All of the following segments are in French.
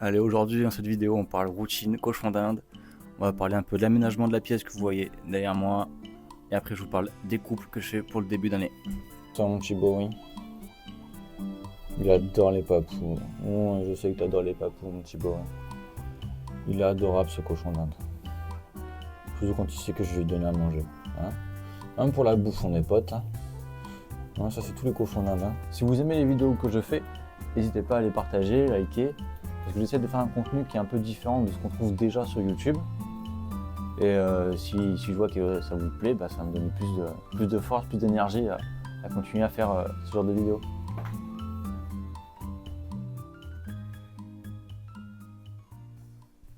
Allez, aujourd'hui dans cette vidéo on parle routine, cochon d'Inde. On va parler un peu de l'aménagement de la pièce que vous voyez derrière moi. Et après je vous parle des couples que je fais pour le début d'année. C'est mon petit Bowie. Il adore les papous. Oh, je sais que tu adores les papous, mon petit Bowie. Il est adorable ce cochon d'Inde. Surtout quand il sait que je vais lui donner à manger. Hein, même pour la bouffe, on est potes. Hein. Ouais, ça c'est tous les cochons d'Inde. Hein. Si vous aimez les vidéos que je fais, n'hésitez pas à les partager, liker. Parce que j'essaie de faire un contenu qui est un peu différent de ce qu'on trouve déjà sur YouTube. Et si je vois que ça vous plaît, bah, ça me donne plus de force, plus d'énergie à continuer à faire ce genre de vidéos.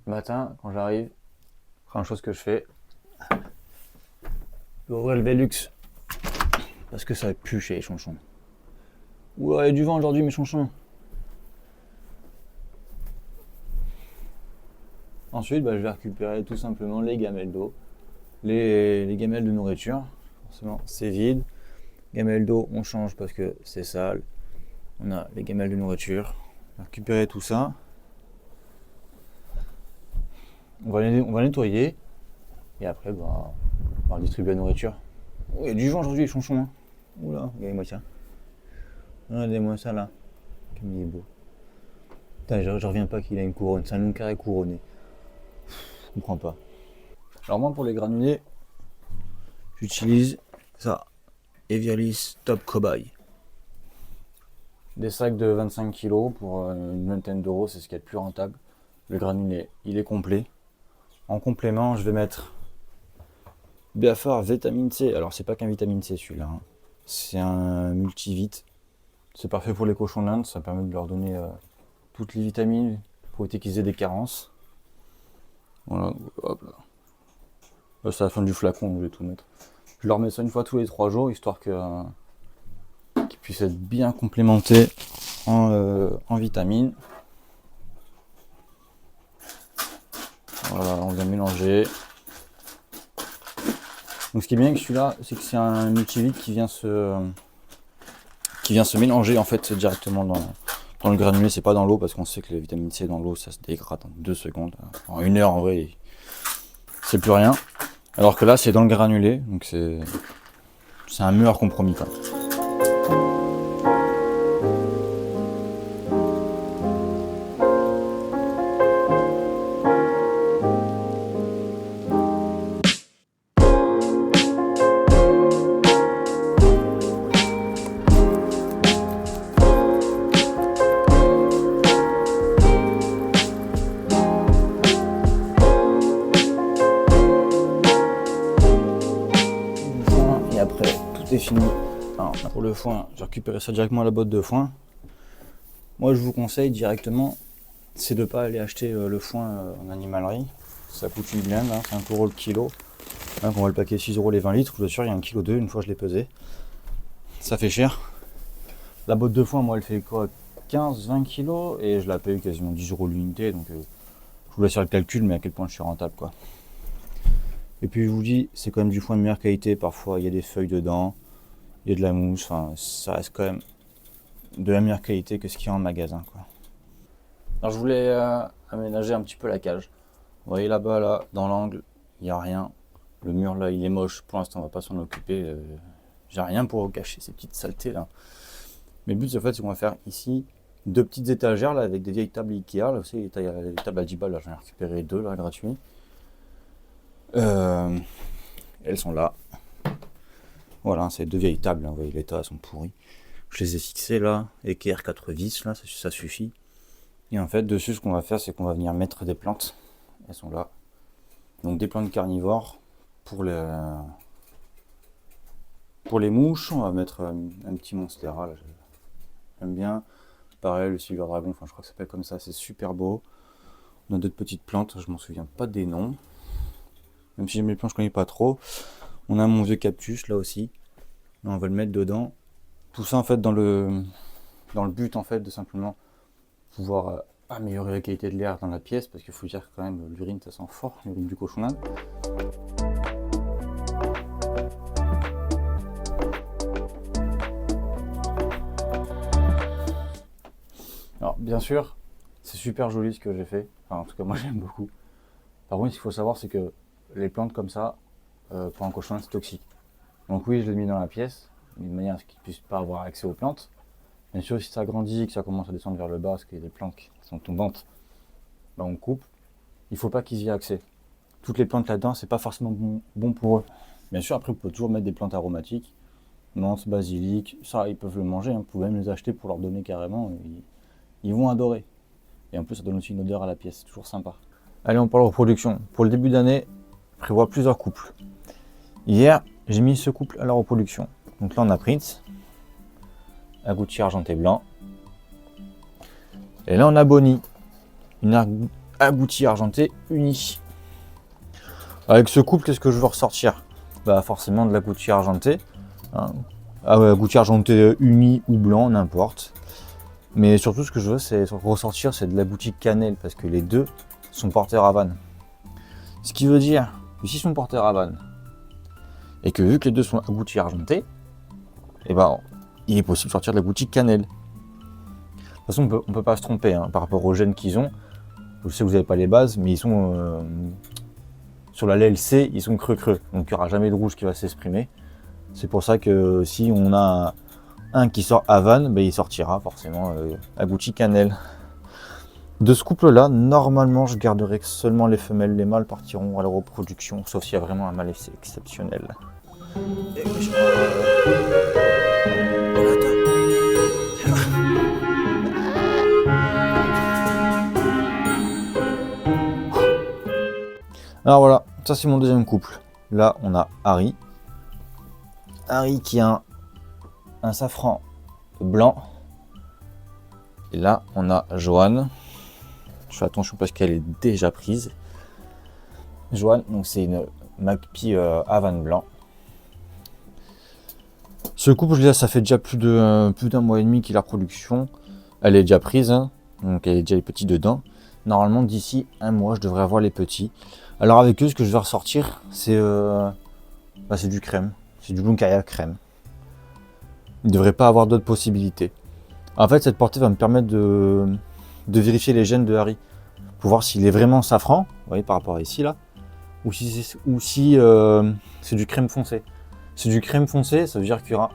Le matin, quand j'arrive, la première chose que je fais, je vais ouvrir le Velux. Parce que ça pue chez les chonchons. Oula, il y a du vent aujourd'hui, mes chonchons. Ensuite, je vais récupérer tout simplement les gamelles d'eau, les gamelles de nourriture. Forcément, c'est vide. Gamelles d'eau, on change parce que c'est sale. On a les gamelles de nourriture. On va récupérer tout ça. On va nettoyer. Et après, on va distribuer la nourriture. Oh, il y a du vent aujourd'hui, les chonchons. Hein. Oula, regardez-moi ça. Regardez-moi ça là. Comme il est beau. Putain, je reviens pas qu'il a une couronne. C'est un long carré couronné. Je comprends pas. Alors moi pour les granulés, j'utilise ça. Evialis Top Cobaye. Des sacs de 25 kg pour une vingtaine d'euros, c'est ce qui est le plus rentable. Le granulé, il est complet. En complément, je vais mettre Biafar Vitamine C. Alors c'est pas qu'un vitamine C celui-là. Hein. C'est un multivite. C'est parfait pour les cochons d'Inde, ça permet de leur donner toutes les vitamines pour éviter qu'ils aient des carences. Voilà, hop là. Là c'est la fin du flacon, je vais tout mettre. Je leur mets ça une fois tous les 3 jours, histoire qu'ils puissent être bien complémentés en vitamines. Voilà, on vient mélanger. Donc ce qui est bien avec celui-là, c'est que c'est un multivite qui vient se mélanger en fait directement dans le granulé, c'est pas dans l'eau parce qu'on sait que la vitamine C dans l'eau ça se dégrade en 2 secondes. En 1 heure en vrai, c'est plus rien. Alors que là c'est dans le granulé, donc c'est un meilleur compromis quand même. Après, tout est fini. Alors, pour le foin, j'ai récupéré ça directement à la botte de foin. Moi, je vous conseille directement, c'est de ne pas aller acheter le foin en animalerie. Ça coûte une blinde, hein, 5 € le kilo. Là, on va le paquet 6 € les 20 litres. Je vous assure, il y a 1,2 kg une fois je l'ai pesé. Ça fait cher. La botte de foin, moi, elle fait quoi, 15-20 kg et je la paye quasiment 10 € l'unité. Donc, je vous laisse faire le calcul, mais à quel point je suis rentable, quoi. Et puis je vous dis, c'est quand même du foin de meilleure qualité. Parfois il y a des feuilles dedans, il y a de la mousse, enfin ça reste quand même de la meilleure qualité que ce qu'il y a en magasin, quoi. Alors je voulais aménager un petit peu la cage. Vous voyez là-bas, là, dans l'angle, il n'y a rien. Le mur là il est moche, pour l'instant on va pas s'en occuper. J'ai rien pour cacher ces petites saletés là. Mais le but en fait c'est qu'on va faire ici 2 petites étagères là avec des vieilles tables Ikea. Là aussi les tables à 10 balles, là j'en ai récupéré 2 là gratuits. Elles sont là. Voilà, c'est 2 vieilles tables, hein, vous voyez l'état, elles sont pourries. Je les ai fixées là, équerre 4 vis, là, ça suffit. Et en fait, dessus, ce qu'on va faire, c'est qu'on va venir mettre des plantes. Elles sont là. Donc des plantes carnivores pour les mouches. On va mettre un petit monstera, là, j'aime bien. Pareil, le silver dragon, enfin je crois que ça s'appelle comme ça, c'est super beau. On a d'autres petites plantes, je m'en souviens pas des noms. Même si j'aime les plantes, je connais pas trop. On a mon vieux cactus là aussi. Là, on va le mettre dedans. Tout ça en fait dans le but en fait de simplement pouvoir améliorer la qualité de l'air dans la pièce, parce qu'il faut dire que quand même l'urine ça sent fort, l'urine du cochon d'Inde. Alors bien sûr, C'est super joli ce que j'ai fait. Enfin, en tout cas, moi j'aime beaucoup. Par contre, ce qu'il faut savoir, c'est que les plantes comme ça, pour un cochon, c'est toxique. Donc oui, je l'ai mis dans la pièce, de manière à ce qu'il ne puisse pas avoir accès aux plantes. Bien sûr, si ça grandit, que ça commence à descendre vers le bas, parce qu'il y a des plantes qui sont tombantes, ben on coupe. Il ne faut pas qu'ils y aient accès. Toutes les plantes là-dedans, c'est pas forcément bon pour eux. Bien sûr, après, vous pouvez toujours mettre des plantes aromatiques, menthe, basilic, ça, ils peuvent le manger. Hein. Vous pouvez même les acheter pour leur donner carrément. Ils vont adorer. Et en plus, ça donne aussi une odeur à la pièce, c'est toujours sympa. Allez, on parle reproduction. Pour le début d'année, je prévois plusieurs couples. Hier, j'ai mis ce couple à la reproduction. Donc là, on a Prince, agouti argenté blanc. Et là, on a Bonnie, une agouti argenté unie. Avec ce couple, qu'est-ce que je veux ressortir? Bah forcément de l'agouti argenté. Hein. Agouti argenté uni ou blanc, n'importe. Mais surtout, ce que je veux, c'est ressortir, c'est de l'agouti cannelle, parce que les deux sont porteurs à vanne. Ce qui veut dire que s'ils sont porteurs à vanne, et que vu que les deux sont agoutis argentés, et ben, il est possible de sortir de l'agouti cannelle. De toute façon, on peut pas se tromper hein, par rapport aux gènes qu'ils ont. Je sais que vous n'avez pas les bases, mais ils sont sur la LLC, ils sont creux. Donc il n'y aura jamais de rouge qui va s'exprimer. C'est pour ça que si on a un qui sort Havane, ben, il sortira forcément agouti cannelle. De ce couple-là, normalement, je garderai seulement les femelles. Les mâles partiront à la reproduction, sauf s'il y a vraiment un mâle exceptionnel. Alors voilà, ça c'est mon deuxième couple. Là, on a Harry. Harry qui a un safran blanc. Et là, on a Joanne. Je fais attention parce qu'elle est déjà prise. Joanne, donc c'est une Magpie Havane blanc. Ce couple, je dis, ça fait déjà plus d'un mois et demi qu'il a reproduction. Elle est déjà prise, hein, donc elle est déjà les petits dedans. Normalement, d'ici un mois, je devrais avoir les petits. Alors avec eux, ce que je vais ressortir, c'est du crème. C'est du Bluncaria crème. Il ne devrait pas avoir d'autres possibilités. En fait, cette portée va me permettre de vérifier les gènes de Harry. Pour voir s'il est vraiment safran, vous voyez, par rapport à ici, là. Ou si c'est du crème foncé. C'est du crème foncé, ça veut dire qu'il y aura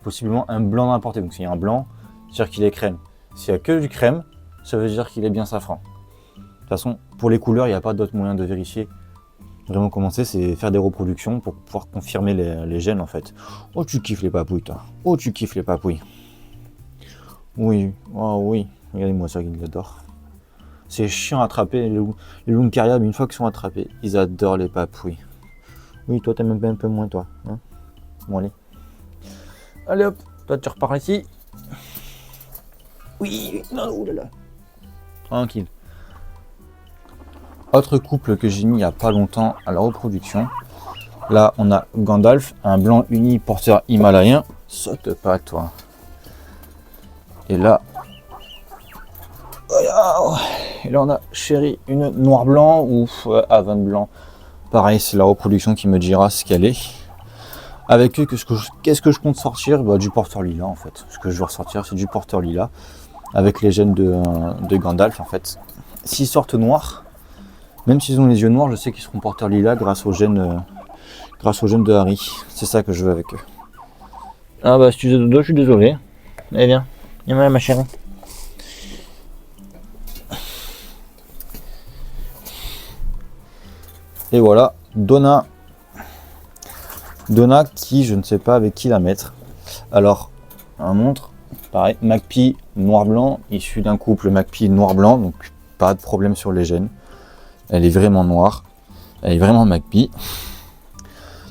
possiblement un blanc dans la portée. Donc s'il y a un blanc, ça veut dire qu'il est crème. S'il n'y a que du crème, ça veut dire qu'il est bien safran. De toute façon, pour les couleurs, il n'y a pas d'autre moyen de vérifier vraiment comment c'est faire des reproductions pour pouvoir confirmer les gènes en fait. Oh, tu kiffes les papouilles, toi. Oh, tu kiffes les papouilles. Oui, oh oui, regardez-moi ça, il adore. C'est chiant à attraper les Bluncaria, mais une fois qu'ils sont attrapés, ils adorent les papouilles. Oui, toi, t'aimes un peu moins, toi. Hein, bon, allez. Allez hop, toi, tu repars ici. Oui, non, oulala. Tranquille. Autre couple que j'ai mis il n'y a pas longtemps à la reproduction. Là, on a Gandalf, un blanc uni porteur himalayen. Saute pas, toi. Et là, on a Chéri, une noir-blanc ou Havane blanc. Pareil, c'est la reproduction qui me dira ce qu'elle est. Avec eux, qu'est-ce que je compte sortir? Du porteur lilas en fait. Ce que je veux ressortir, c'est du porteur lilas. Avec les gènes de Gandalf en fait. S'ils sortent noirs, même s'ils ont les yeux noirs, je sais qu'ils seront porteurs lilas grâce aux gènes de Harry. C'est ça que je veux avec eux. Ah bah si tu fais dodo, je suis désolé. Allez viens, viens ma chérie. Et voilà, Donna qui, je ne sais pas avec qui la mettre. Alors, un montre, pareil, Magpie noir-blanc, issu d'un couple Magpie noir-blanc, donc pas de problème sur les gènes. Elle est vraiment noire, elle est vraiment Magpie.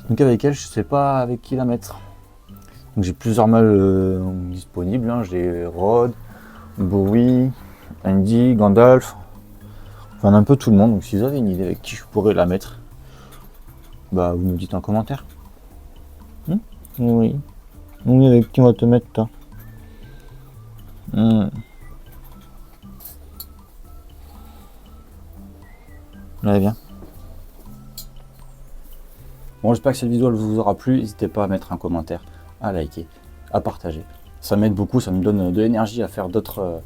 Donc avec elle, je ne sais pas avec qui la mettre. Donc j'ai plusieurs mâles disponibles, hein. J'ai Rod, Bowie, Andy, Gandalf, enfin un peu tout le monde. Donc si vous avez une idée avec qui je pourrais la mettre, bah vous nous dites en commentaire. Oui. Oui, avec qui on va te mettre toi. Allez, viens. Bon, j'espère que cette vidéo elle vous aura plu. N'hésitez pas à mettre un commentaire, à liker, à partager. Ça m'aide beaucoup, ça me donne de l'énergie à faire d'autres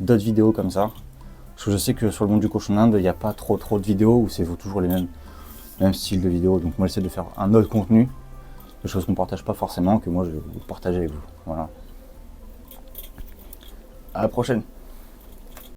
vidéos comme ça. Parce que je sais que sur le monde du cochon d'Inde, il n'y a pas trop de vidéos où c'est toujours les mêmes styles de vidéos. Donc moi j'essaie de faire un autre contenu, des choses qu'on ne partage pas forcément, que moi je vais partager avec vous. Voilà. À la prochaine.